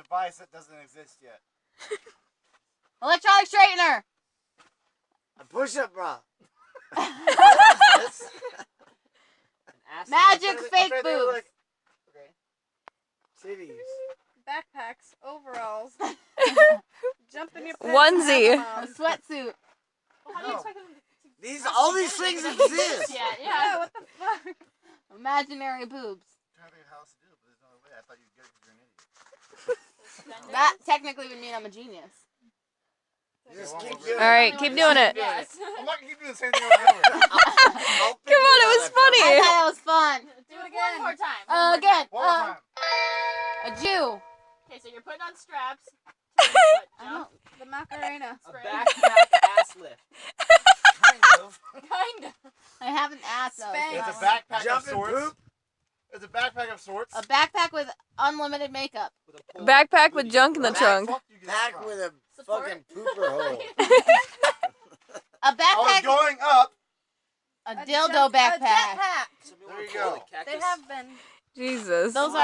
device that doesn't exist yet. Electronic straightener. A push-up bra. Magic fake boobs. Like, okay. Titties. Backpacks, overalls, jump in your pants. Onesie. A sweatsuit. Well, how do you expect them to All these things exist. Yeah, Yeah, yeah. what the fuck? Imaginary boobs. I'm trying to think of how else to do it, but there's no other way. I thought you'd get it because you're an idiot. That technically would mean I'm a genius. Just Okay, keep one doing more. All right, keep doing it. Yes. I'm not gonna keep doing the same thing over and over. Come on, it was funny. I thought it was fun. Do it again. One more time. Again. One more time. A Jew. Okay, so you're putting on straps. To what, I jump? don't. The Macarena. A backpack ass lift. Kind of. Kind of. I have an ass though. Spank. It's a backpack Jump of and sorts. poop. It's a backpack of sorts. A backpack with unlimited makeup. With a pull Backpack with hoodie. junk in the Where trunk. fuck you get that Back from? with a Support. fucking pooper hole. A I was backpack. going up. A dildo backpack. A jetpack. Somebody There wanna you pull go. the cactus? They have been. Jesus. Those are